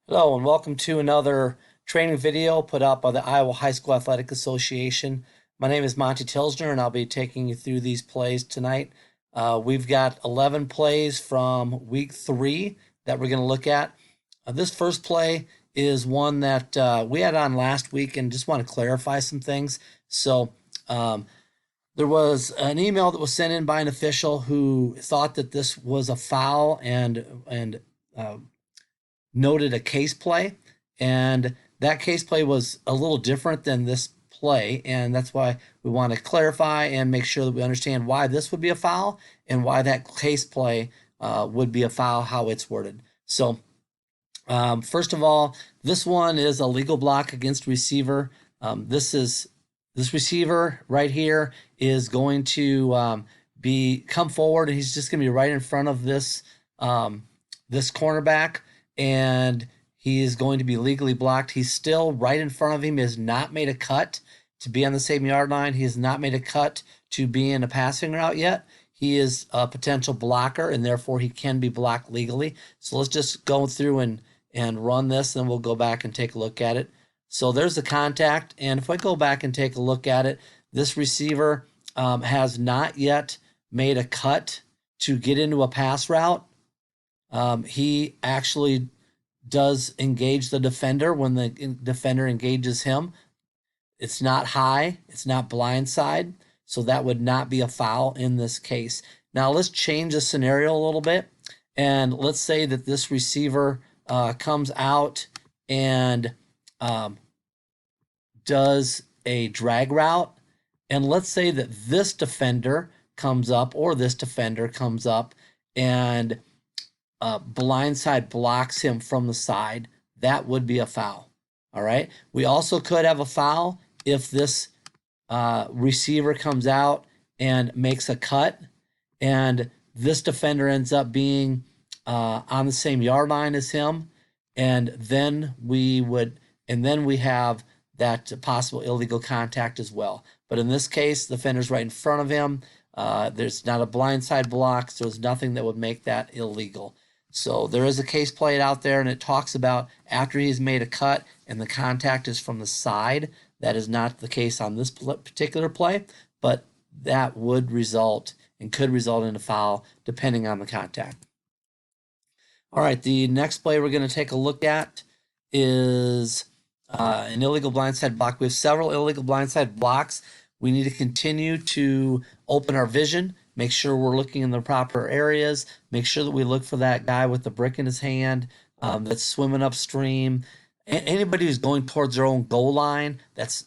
Hello and welcome to another training video put out by the Iowa High School Athletic Association. My name is Monte Tilgner and I'll be taking you through these plays tonight. We've got 11 plays from week 3 that we're going to look at. This first play is one that we had on last week and just want to clarify some things. So there was an email that was sent in by an official who thought that this was a foul and noted a case play, and that case play was a little different than this play, and that's why we want to clarify and make sure that we understand why this would be a foul and why that case play would be a foul, how it's worded. So first of all, this one is a legal block against receiver. This receiver right here is going to come forward, and he's just going to be right in front of this this cornerback, and he is going to be legally blocked. He's still right in front of him. He has not made a cut to be on the same yard line. He has not made a cut to be in a passing route yet. He is a potential blocker, and therefore he can be blocked legally. So let's just go through and run this, and we'll go back and take a look at it. So there's the contact, and if I go back and take a look at it, this receiver has not yet made a cut to get into a pass route. He actually does engage the defender when the defender engages him. It's not high, it's not blindside, so that would not be a foul in this case. Now let's change the scenario a little bit, and let's say that this receiver comes out and does a drag route, and let's say that this defender comes up, or this defender comes up and blindside blocks him from the side. That would be a foul. All right. We also could have a foul if this receiver comes out and makes a cut, and this defender ends up being on the same yard line as him, and then we have that possible illegal contact as well. But in this case, the defender's right in front of him. There's not a blindside block, so there's nothing that would make that illegal. So there is a case played out there, and it talks about after he's made a cut and the contact is from the side. That is not the case on this particular play, but that would result and could result in a foul depending on the contact. All right, the next play we're going to take a look at is an illegal blindside block. We have several illegal blindside blocks. We need to continue to open our vision, make sure we're looking in the proper areas, make sure that we look for that guy with the brick in his hand that's swimming upstream. Anybody who's going towards their own goal line,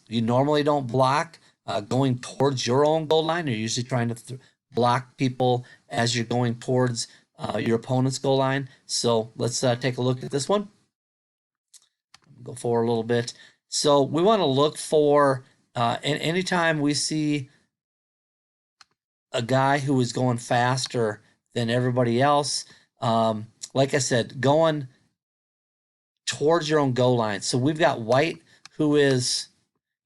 you normally don't block. Going towards your own goal line, you're usually trying to block people as you're going towards your opponent's goal line. So let's take a look at this one. Go forward a little bit. So we want to look for, and anytime we see a guy who is going faster than everybody else, like I said, going towards your own goal line. So we've got White, who is,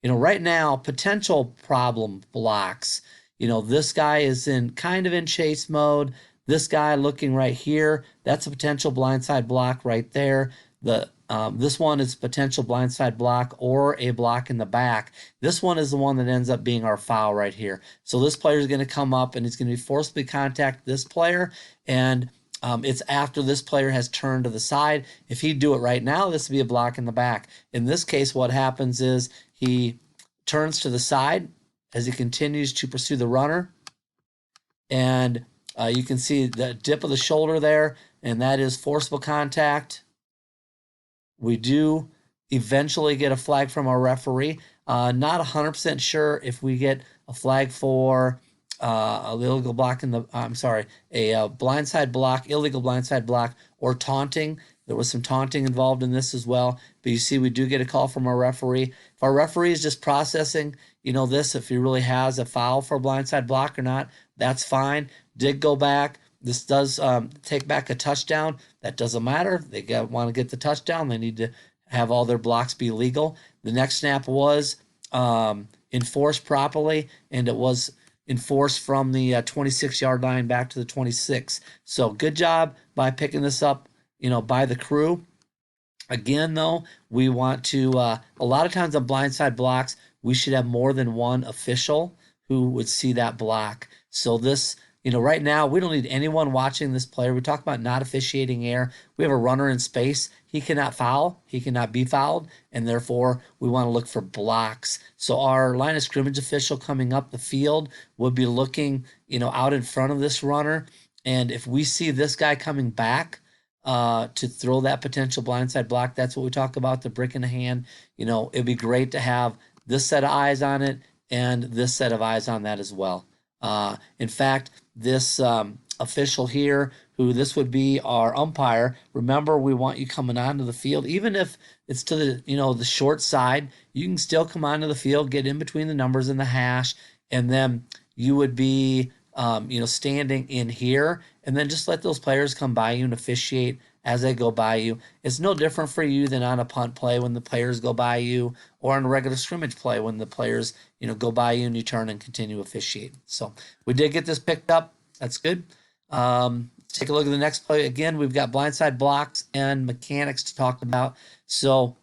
right now, potential problem blocks. This guy is kind of in chase mode. This guy looking right here, that's a potential blindside block right there. This one is potential blindside block or a block in the back. This one is the one that ends up being our foul right here. So this player is going to come up and he's going to be forcibly contact this player, and it's after this player has turned to the side. If he'd do it right now, this would be a block in the back. In this case, what happens is he turns to the side as he continues to pursue the runner, and you can see the dip of the shoulder there, and that is forcible contact. We do eventually get a flag from our referee. Not 100% sure if we get a flag for a illegal block a blindside block, illegal blindside block, or taunting. There was some taunting involved in this as well. But you see, we do get a call from our referee. If our referee is just processing, if he really has a foul for a blindside block or not, that's fine. Did go back. This does take back a touchdown. That doesn't matter. They want to get the touchdown. They need to have all their blocks be legal. The next snap was enforced properly, and it was enforced from the 26-yard line back to the 26. So good job by picking this up, by the crew. Again, though, we want to, a lot of times on blindside blocks, we should have more than one official who would see that block. So this, right now, we don't need anyone watching this player. We talk about not officiating air. We have a runner in space. He cannot foul. He cannot be fouled. And therefore, we want to look for blocks. So our line of scrimmage official coming up the field would be looking, out in front of this runner. And if we see this guy coming back, to throw that potential blindside block. That's what we talk about, the brick in the hand. It'd be great to have this set of eyes on it and this set of eyes on that as well. In fact, this official here, who this would be our umpire, remember, we want you coming onto the field. Even if it's to the, the short side, you can still come onto the field, get in between the numbers and the hash, and then you would be standing in here, and then just let those players come by you and officiate as they go by you. It's no different for you than on a punt play when the players go by you, or on a regular scrimmage play when the players, go by you and you turn and continue officiating. So we did get this picked up. That's good. Take a look at the next play. Again, we've got blindside blocks and mechanics to talk about. So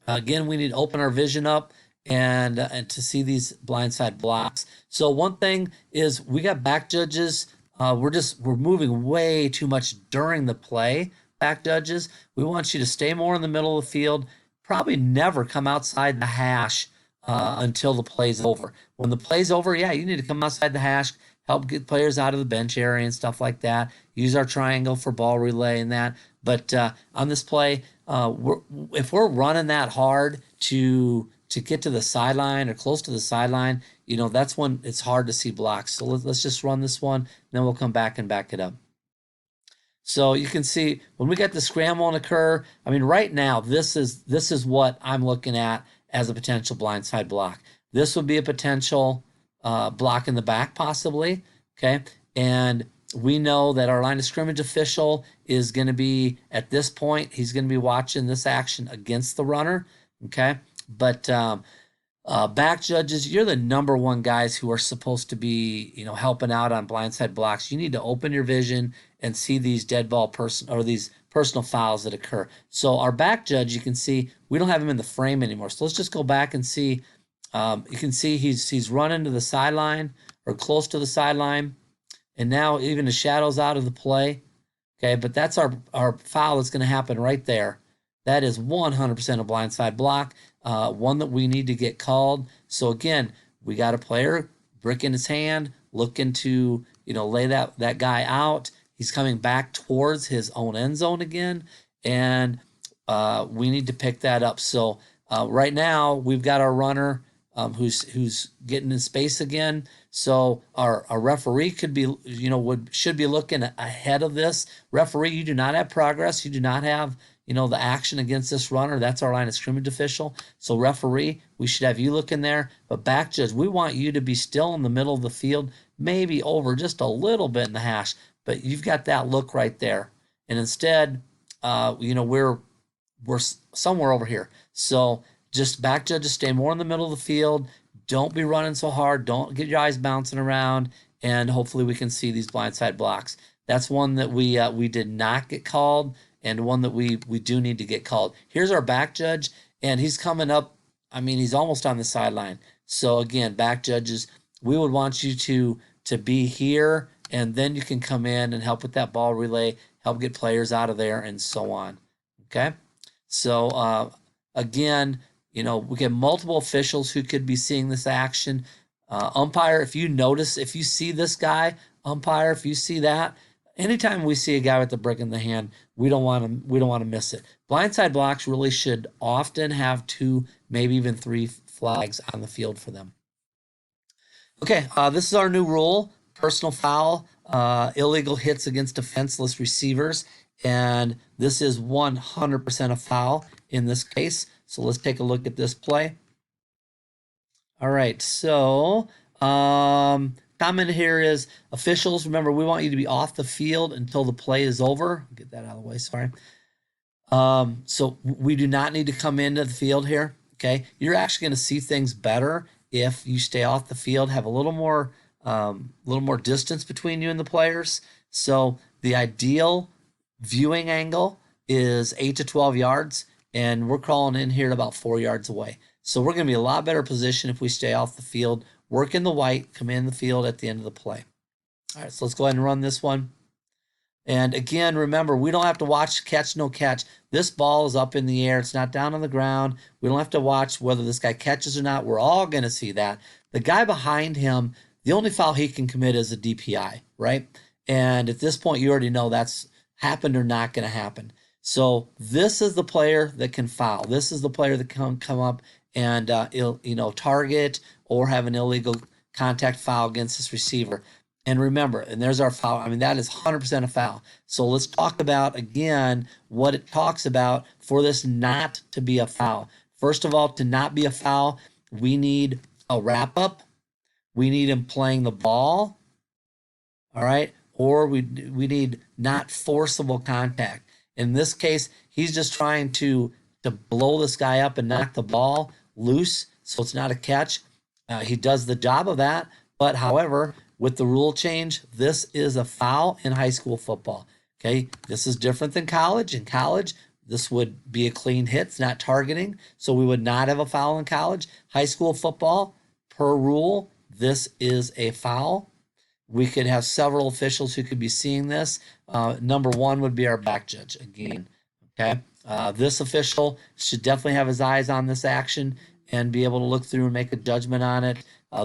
again, we need to open our vision up and to see these blindside blocks. So one thing is we got back judges. We're moving way too much during the play. Back judges, we want you to stay more in the middle of the field. Probably never come outside the hash until the play's over. When the play's over, yeah, you need to come outside the hash, help get players out of the bench area and stuff like that. Use our triangle for ball relay and that. But on this play, if we're running that hard to get to the sideline or close to the sideline, that's when it's hard to see blocks. So let's just run this one, and then we'll come back and back it up. So you can see when we get the scramble and occur, right now, this is what I'm looking at as a potential blindside block. This would be a potential block in the back, possibly, okay? And we know that our line of scrimmage official is going to be, at this point, he's going to be watching this action against the runner, okay? But back judges, you're the number one guys who are supposed to be, helping out on blindside blocks. You need to open your vision and see these dead ball these personal fouls that occur. So our back judge, you can see we don't have him in the frame anymore. So let's just go back and see. You can see he's running to the sideline or close to the sideline, and now even the shadow's out of the play. Okay, but that's our foul that's going to happen right there. That is 100% a blindside block, one that we need to get called. So again, we got a player, brick in his hand, looking to, lay that guy out. He's coming back towards his own end zone again, and we need to pick that up. So right now, we've got our runner who's getting in space again. So our referee could be, should be looking ahead of this. Referee, you do not have progress. You do not have the action against this runner. That's our line of scrimmage official. So referee, we should have you looking there. But back judge, we want you to be still in the middle of the field, maybe over just a little bit in the hash. But you've got that look right there. And instead, we're somewhere over here. So just back judges, stay more in the middle of the field. Don't be running so hard. Don't get your eyes bouncing around. And hopefully we can see these blindside blocks. That's one that we did not get called, and one that we do need to get called. Here's our back judge, and he's coming up. He's almost on the sideline. So again, back judges, we would want you to be here, and then you can come in and help with that ball relay, help get players out of there, and so on. Okay? So again, we get multiple officials who could be seeing this action. Umpire, if you see this guy, umpire, if you see that, anytime we see a guy with the brick in the hand, we don't want to miss it. Blindside blocks really should often have 2, maybe even 3 flags on the field for them. Okay, this is our new rule: personal foul, illegal hits against defenseless receivers, and this is 100% a foul in this case. So let's take a look at this play. All right, so comment here is, officials, remember, we want you to be off the field until the play is over. Get that out of the way, sorry. So we do not need to come into the field here, okay? You're actually going to see things better if you stay off the field, have a little more distance between you and the players. So the ideal viewing angle is 8 to 12 yards, and we're crawling in here at about 4 yards away. So we're going to be a lot better position if we stay off the field, work in the white, come in the field at the end of the play. All right, so let's go ahead and run this one. And again, remember, we don't have to watch catch, no catch. This ball is up in the air. It's not down on the ground. We don't have to watch whether this guy catches or not. We're all going to see that. The guy behind him, the only foul he can commit is a DPI, right? And at this point, you already know that's happened or not going to happen. So this is the player that can foul. This is the player that can come up and target or have an illegal contact foul against this receiver. And remember, and there's our foul. I mean, that is 100% a foul. So let's talk about, again, what it talks about for this not to be a foul. First of all, to not be a foul, we need a wrap-up. We need him playing the ball, all right? Or we need not forcible contact. In this case, he's just trying to blow this guy up and knock the ball loose, so it's not a catch. He does the job of that, but however, with the rule change, this is a foul in high school football. Okay, this is different than college. In college, this would be a clean hit. It's not targeting, so we would not have a foul in college. High school football, per rule, this is a foul. We could have several officials who could be seeing this. Number one would be our back judge again. Okay, this official should definitely have his eyes on this action and be able to look through and make a judgment on it.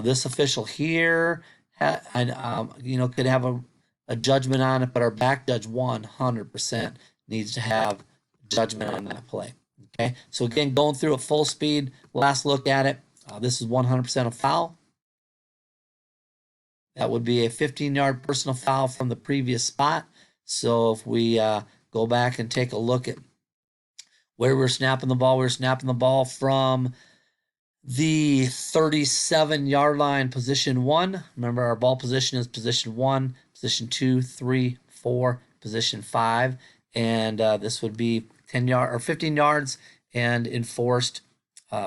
This official here, could have a judgment on it, but our back judge 100% needs to have judgment on that play. Okay, so again, going through at full speed, last look at it. This is 100% a foul. That would be a 15-yard personal foul from the previous spot. So if we go back and take a look at where we're snapping the ball, from the 37-yard line, position 1. Remember, our ball position is position 1, position 2, 3, 4, position 5, and this would be 10 yards or 15 yards and enforced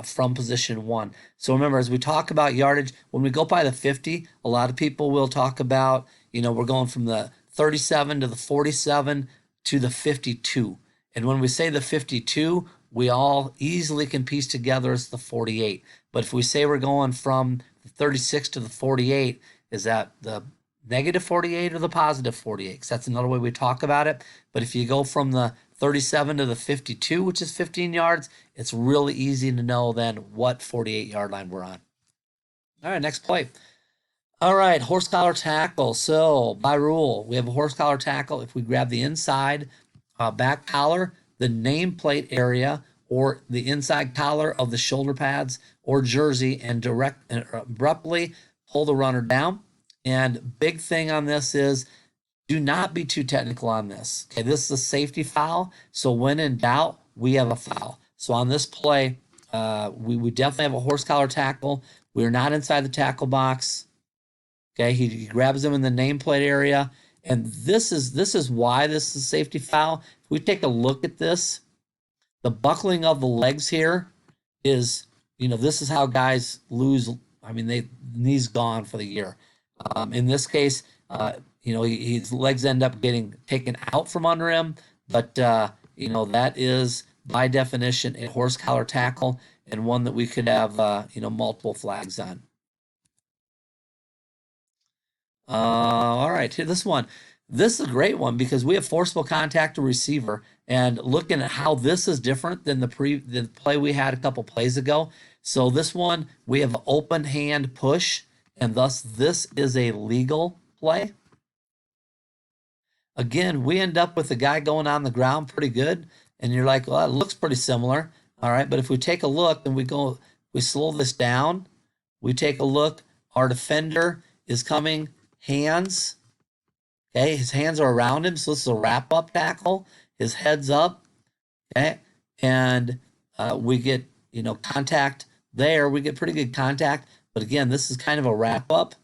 from position 1. So remember, as we talk about yardage, when we go by the 50, a lot of people will talk about, we're going from the 37 to the 47 to the 52. And when we say the 52, we all easily can piece together as the 48. But if we say we're going from the 36 to the 48, is that the negative 48 or the positive 48? Because that's another way we talk about it. But if you go from the 37 to the 52, which is 15 yards, it's really easy to know then what 48-yard line we're on. All right, next play. All right, horse collar tackle. So by rule, we have a horse collar tackle. If we grab the inside back collar, the nameplate area, or the inside collar of the shoulder pads or jersey, and abruptly pull the runner down. And big thing on this is, do not be too technical on this. Okay, this is a safety foul, so when in doubt, we have a foul. So on this play, we definitely have a horse collar tackle. We're not inside the tackle box. Okay, he grabs him in the nameplate area, and this is why this is a safety foul. If we take a look at this, the buckling of the legs here is, this is how guys lose. I mean, knees gone for the year. In this case, his legs end up getting taken out from under him, but that is by definition a horse collar tackle, and one that we could have multiple flags on. All right, here, this one. This is a great one because we have forcible contact to receiver, and looking at how this is different than the play we had a couple plays ago. So this one, we have open hand push, and thus this is a legal play. Again, we end up with the guy going on the ground pretty good, and you're like, well, it looks pretty similar. All right, but if we take a look and we slow this down, we take a look, our defender is coming, hands. Okay, his hands are around him, so this is a wrap-up tackle. His head's up, okay, and we get, contact there. We get pretty good contact, but again, this is kind of a wrap-up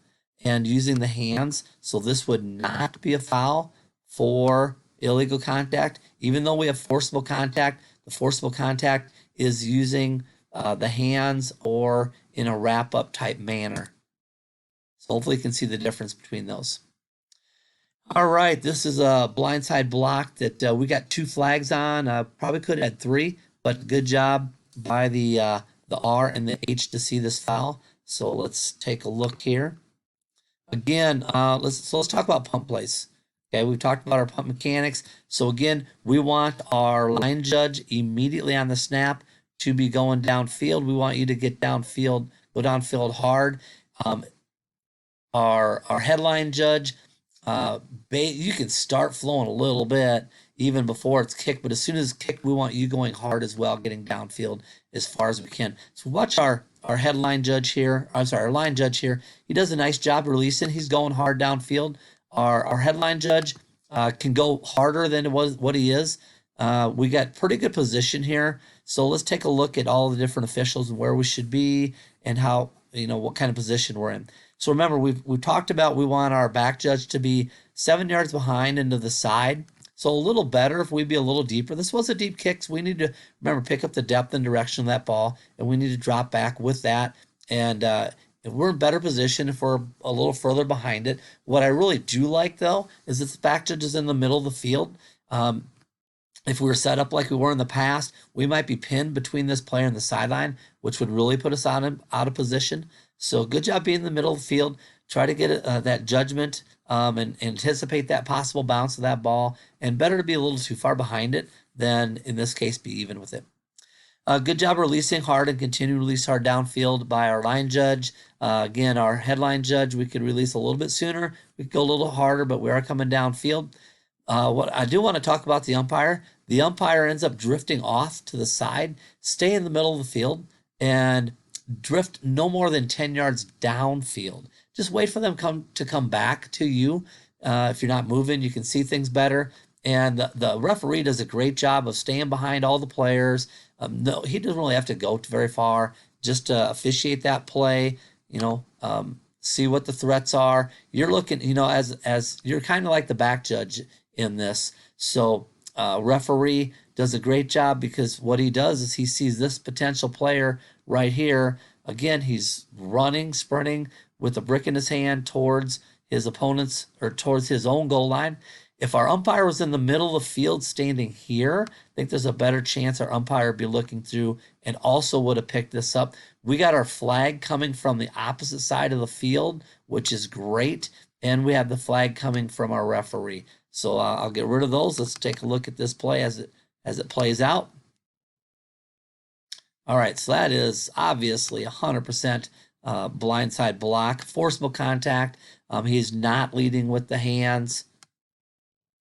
and using the hands, so this would not be a foul for illegal contact. Even though we have forcible contact, the forcible contact is using the hands or in a wrap-up type manner. So hopefully you can see the difference between those. All right, this is a blindside block that we got 2 flags on. Probably could have had 3, but good job by the R and the H to see this foul. So let's take a look here. Again, let's talk about pump plays. Okay, we've talked about our pump mechanics. So again, we want our line judge immediately on the snap to be going downfield. We want you to get downfield, go downfield hard. Our headline judge, you can start flowing a little bit even before it's kicked, but as soon as it's kicked, we want you going hard as well, getting downfield as far as we can. So watch our headline judge here. I'm sorry, our line judge here. He does a nice job releasing. He's going hard downfield. Our headline judge can go harder than it was what he is. We got pretty good position here. So let's take a look at all the different officials and where we should be and how, what kind of position we're in. So remember, we've talked about we want our back judge to be 7 yards behind into the side. So a little better if we be a little deeper. This was a deep kick, so we need to, remember, pick up the depth and direction of that ball, and we need to drop back with that. And if we're in better position if we're a little further behind it. What I really do like, though, is that the back judge is in the middle of the field. If we were set up like we were in the past, we might be pinned between this player and the sideline, which would really put us out of position. So good job being in the middle of the field. Try to get that judgment and anticipate that possible bounce of that ball. And better to be a little too far behind it than, in this case, be even with it. Good job releasing hard and continue to release hard downfield by our line judge. Again, our headline judge, we could release a little bit sooner. We could go a little harder, but we are coming downfield. What I do want to talk about the umpire. The umpire ends up drifting off to the side. Stay in the middle of the field and drift no more than 10 yards downfield. Just wait for them to come back to you. If you're not moving, you can see things better. And the referee does a great job of staying behind all the players. No, he doesn't really have to go very far just to officiate that play. See what the threats are. You're looking, as you're kind of like the back judge in this. So referee does a great job because what he does is he sees this potential player right here. Again, he's running, sprinting with a brick in his hand towards his opponent's or towards his own goal line. If our umpire was in the middle of the field standing here, I think there's a better chance our umpire would be looking through and also would have picked this up. We got our flag coming from the opposite side of the field, which is great. And we have the flag coming from our referee. So I'll get rid of those. Let's take a look at this play as it plays out. All right, so that is obviously 100% blindside block, forcible contact. He's not leading with the hands.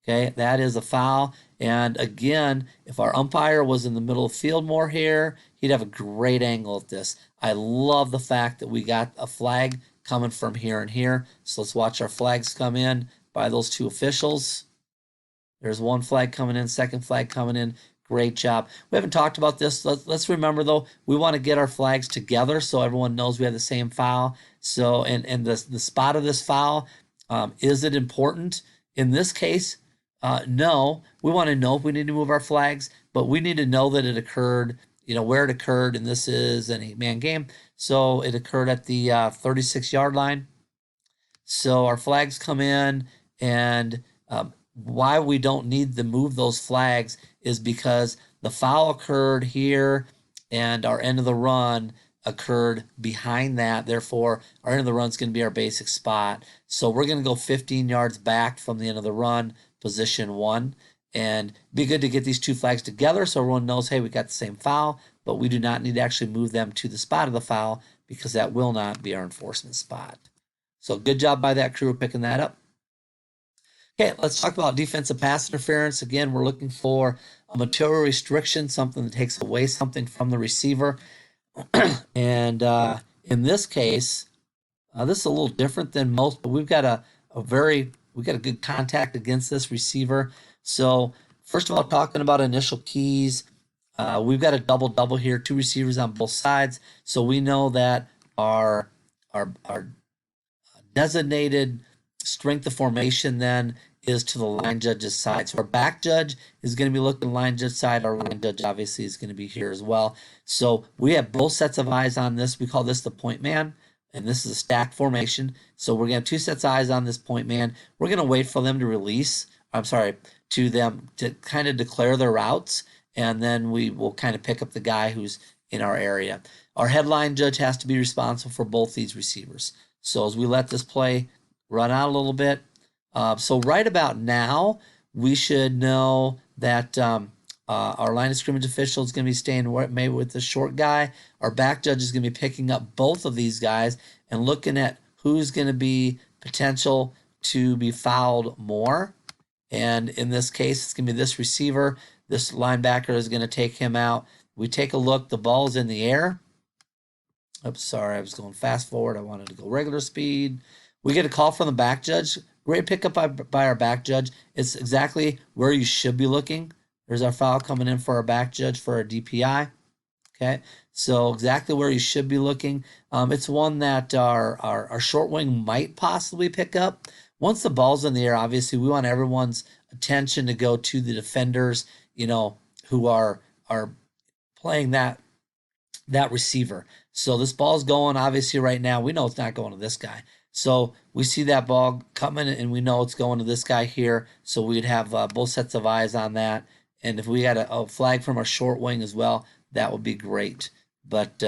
Okay, that is a foul. And again, if our umpire was in the middle of the field more here, he'd have a great angle at this. I love the fact that we got a flag coming from here and here. So let's watch our flags come in by those 2 officials. There's one flag coming in, second flag coming in. Great job. We haven't talked about this. Let's remember, though, we want to get our flags together so everyone knows we have the same foul. So, and the spot of this foul, is it important? In this case, no. We want to know if we need to move our flags, but we need to know that it occurred, where it occurred, and this is an 8-man game. So it occurred at the 36-yard line. So our flags come in, and why we don't need to move those flags is because the foul occurred here and our end of the run occurred behind that. Therefore, our end of the run is going to be our basic spot. So we're going to go 15 yards back from the end of the run, position 1. And be good to get these 2 flags together so everyone knows, hey, we got the same foul, but we do not need to actually move them to the spot of the foul because that will not be our enforcement spot. So good job by that crew picking that up. Okay, let's talk about defensive pass interference. Again, we're looking for a material restriction, something that takes away something from the receiver. And in this case, this is a little different than most, but we've got a good contact against this receiver. So first of all, talking about initial keys, we've got a double here, 2 receivers on both sides. So we know that our designated strength of formation then is to the line judge's side. So our back judge is going to be looking line judge side. Our line judge obviously is going to be here as well. So we have both sets of eyes on this. We call this the point man. and this is a stack formation. So we're going to have 2 sets of eyes on this point man. We're going to wait for them to release. I'm sorry, to them to kind of declare their routes, and then we will kind of pick up the guy who's in our area. Our headline judge has to be responsible for both these receivers. So as we let this play run out a little bit, so right about now, we should know that our line of scrimmage official is going to be staying maybe with the short guy. Our back judge is going to be picking up both of these guys and looking at who's going to be potential to be fouled more. And in this case, it's going to be this receiver. This linebacker is going to take him out. We take a look. The ball's in the air. Oops, sorry, I was going fast forward. I wanted to go regular speed. We get a call from the back judge. Great pickup by our back judge. It's exactly where you should be looking. There's our foul coming in for our back judge for our DPI. Okay, so exactly where you should be looking. It's one that our short wing might possibly pick up. Once the ball's in the air, obviously we want everyone's attention to go to the defenders, you know, who are playing that receiver. So this ball's going, obviously right now, we know it's not going to this guy. So we see that ball coming and we know it's going to this guy here. So we'd have both sets of eyes on that. And if we had a flag from our short wing as well, that would be great. But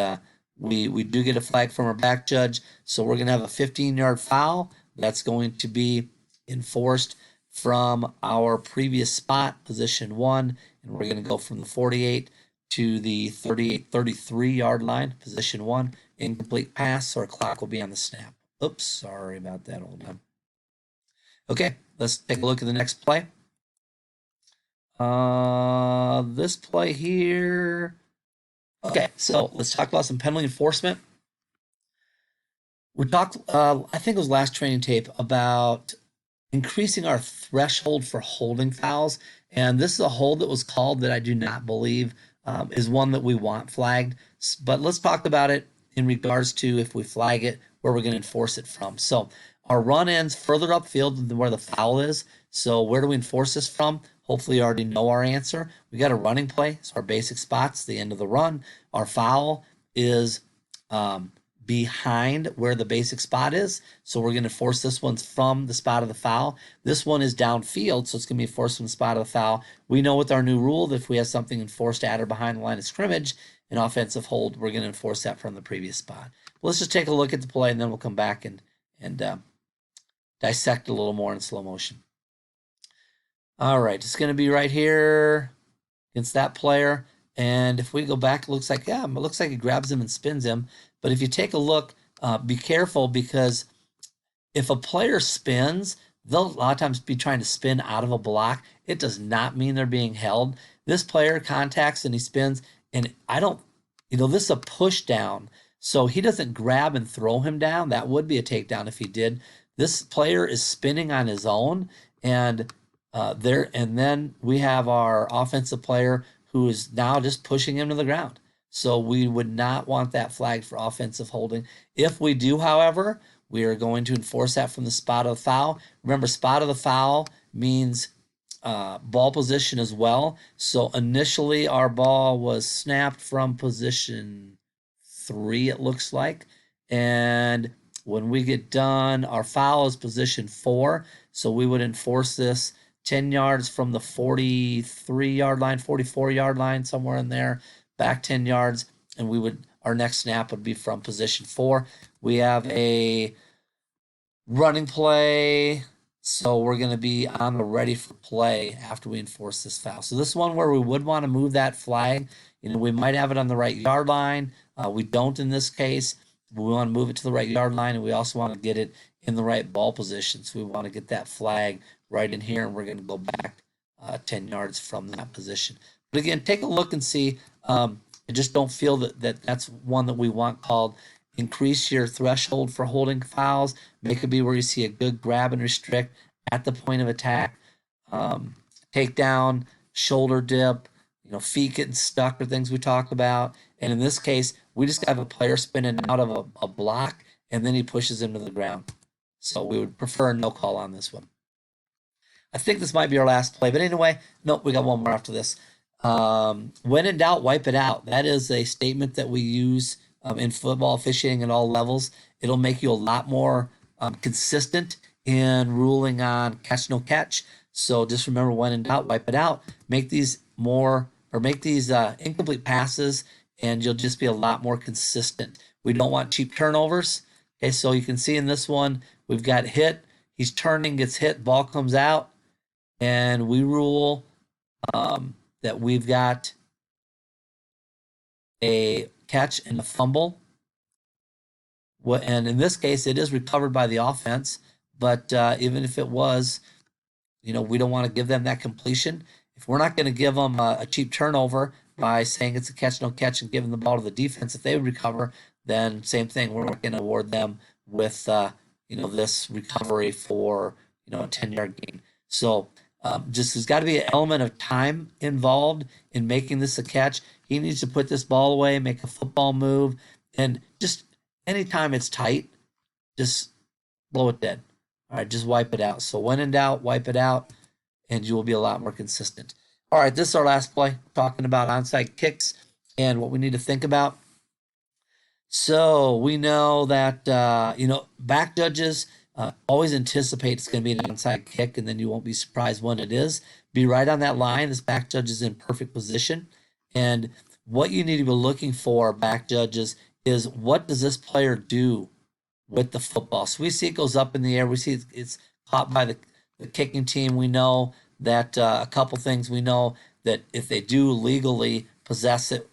we do get a flag from our back judge. So we're going to have a 15-yard foul. That's going to be enforced from our previous spot, position 1. And we're going to go from the 48 to the 33-yard line, position 1. Incomplete pass, so our clock will be on the snap. Oops, sorry about that. Hold on. Okay, let's take a look at the next play. This play here. Okay, so let's talk about some penalty enforcement. We talked, I think it was last training tape, about increasing our threshold for holding fouls. And this is a hold that was called that I do not believe is one that we want flagged. But let's talk about it in regards to if we flag it, where we're going to enforce it from. So our run ends further upfield than where the foul is. So where do we enforce this from? Hopefully you already know our answer. We got a running play. So our basic spot's the end of the run. Our foul is behind where the basic spot is. So we're going to force this one from the spot of the foul. This one is downfield, so it's going to be forced from the spot of the foul. We know with our new rule that if we have something enforced at or behind the line of scrimmage, an offensive hold, we're going to enforce that from the previous spot. But let's just take a look at the play, and then we'll come back and dissect a little more in slow motion. All right, it's going to be right here against that player. And if we go back, it looks like, yeah, it looks like he grabs him and spins him. But if you take a look, be careful, because if a player spins, they'll a lot of times be trying to spin out of a block. It does not mean they're being held. This player contacts and he spins, and this is a push down. So he doesn't grab and throw him down. That would be a takedown if he did. This player is spinning on his own, and then we have our offensive player who is now just pushing him to the ground. So we would not want that flagged for offensive holding. If we do, however, we are going to enforce that from the spot of the foul. Remember, spot of the foul means ball position as well. So initially our ball was snapped from position 3, it looks like. And when we get done, our foul is position 4. So we would enforce this 10 yards from the 43-yard line, 44-yard line, somewhere in there, back 10 yards, and our next snap would be from position 4. We have a running play, so we're going to be on the ready for play after we enforce this foul. So this is one where we would want to move that flag. We might have it on the right yard line. We don't in this case. We want to move it to the right yard line, and we also want to get it in the right ball position. So we want to get that flag right in here, and we're going to go back 10 yards from that position. But again, take a look and see. I just don't feel that that's one that we want called. Increase your threshold for holding fouls. Make it be where you see a good grab and restrict at the point of attack. Takedown, shoulder dip, feet getting stuck, or things we talked about. And in this case, we just have a player spinning out of a block, and then he pushes him to the ground. So we would prefer a no call on this one. I think this might be our last play, but anyway, nope, we got one more after this. When in doubt, wipe it out. That is a statement that we use in football officiating at all levels. It'll make you a lot more consistent in ruling on catch no catch. So just remember, when in doubt, wipe it out. Make these incomplete passes, and you'll just be a lot more consistent. We don't want cheap turnovers. Okay, so you can see in this one, we've got hit. He's turning, gets hit, ball comes out, and we rule that we've got a catch and a fumble. And in this case, it is recovered by the offense. But even if it was, we don't want to give them that completion. If we're not going to give them a cheap turnover by saying it's a catch, no catch, and giving the ball to the defense, if they would recover, then same thing. We're going to award them with, this recovery for, a 10-yard gain. So just there's got to be an element of time involved in making this a catch. He needs to put this ball away, make a football move, and just anytime it's tight, just blow it dead. All right, just wipe it out. So when in doubt, wipe it out, and you will be a lot more consistent. All right, this is our last play, talking about onside kicks and what we need to think about. So we know that, back judges always anticipate it's going to be an onside kick, and then you won't be surprised when it is. Be right on that line. This back judge is in perfect position. And what you need to be looking for, back judges, is what does this player do with the football? So we see it goes up in the air. We see it's caught by the kicking team. We know that a couple things. We know that if they do legally possess it,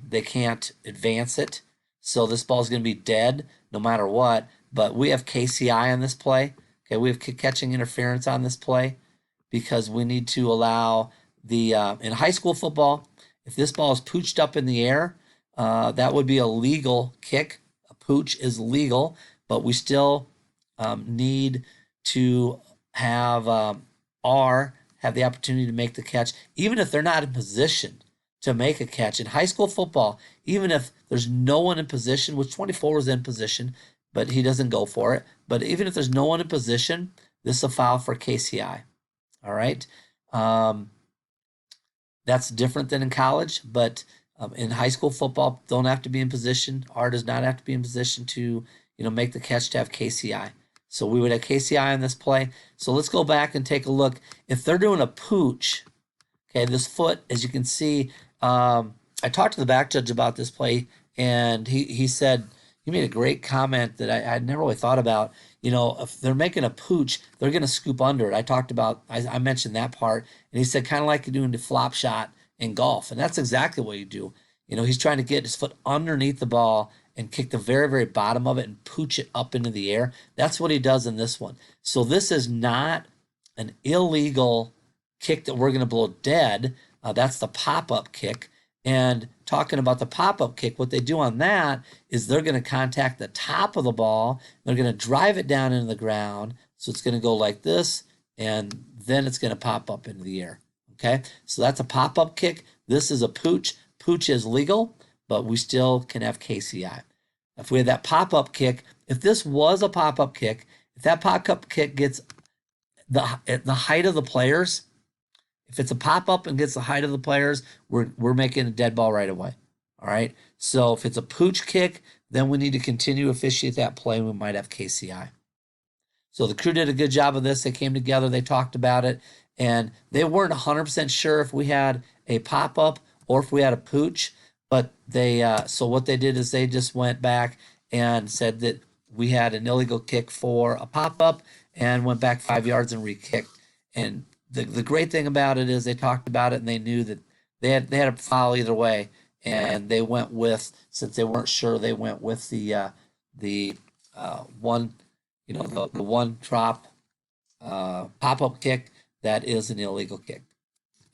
they can't advance it. So this ball is going to be dead no matter what. But we have KCI on this play. Okay, we have catching interference on this play because we need to allow the in high school football, if this ball is pooched up in the air, that would be a legal kick. A pooch is legal, but we still need to have have the opportunity to make the catch, even if they're not in position to make a catch. In high school football, even if there's no one in position, which 24 was in position, but he doesn't go for it. But even if there's no one in position, this is a foul for KCI. All right. That's different than in college, but in high school football, don't have to be in position. R does not have to be in position to, make the catch to have KCI. So we would have KCI on this play. So let's go back and take a look. If they're doing a pooch, okay, this foot, as you can see, I talked to the back judge about this play, and he said, he made a great comment that I never really thought about. If they're making a pooch, they're going to scoop under it. I mentioned that part, and he said kind of like you're doing the flop shot in golf, and that's exactly what you do. He's trying to get his foot underneath the ball and kick the very, very bottom of it and pooch it up into the air. That's what he does in this one. So this is not an illegal kick that we're going to blow dead. That's the pop-up kick. And talking about the pop-up kick, what they do on that is they're going to contact the top of the ball. They're going to drive it down into the ground. So it's going to go like this, and then it's going to pop up into the air. Okay, so that's a pop-up kick. This is a pooch. Pooch is legal, but we still can have KCI. If we had that pop-up kick, if this was a pop-up kick, if that pop-up kick gets the height of the players, if it's a pop-up and gets the height of the players, we're making a dead ball right away. All right. So if it's a pooch kick, then we need to continue to officiate that play. We might have KCI. So the crew did a good job of this. They came together. They talked about it. And they weren't 100% sure if we had a pop-up or if we had a pooch. But so what they did is they just went back and said that we had an illegal kick for a pop-up and went back 5 yards and re-kicked. And the great thing about it is they talked about it and they knew that they had a foul either way, and they went with, since they weren't sure, they went with the one, the one drop pop-up kick that is an illegal kick,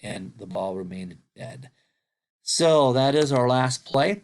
and the ball remained dead. So that is our last play.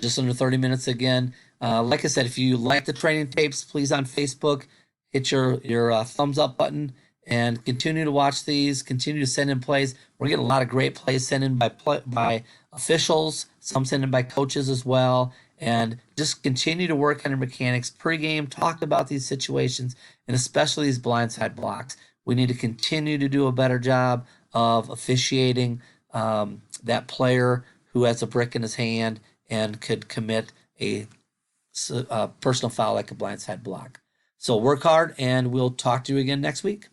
Just under 30 minutes again. Like I said, if you like the training tapes, please on Facebook hit your thumbs up button. And continue to watch these. Continue to send in plays. We're getting a lot of great plays sent in by officials. Some sent in by coaches as well. And just continue to work on your mechanics pregame. Talk about these situations, and especially these blindside blocks. We need to continue to do a better job of officiating that player who has a brick in his hand and could commit a personal foul like a blindside block. So work hard, and we'll talk to you again next week.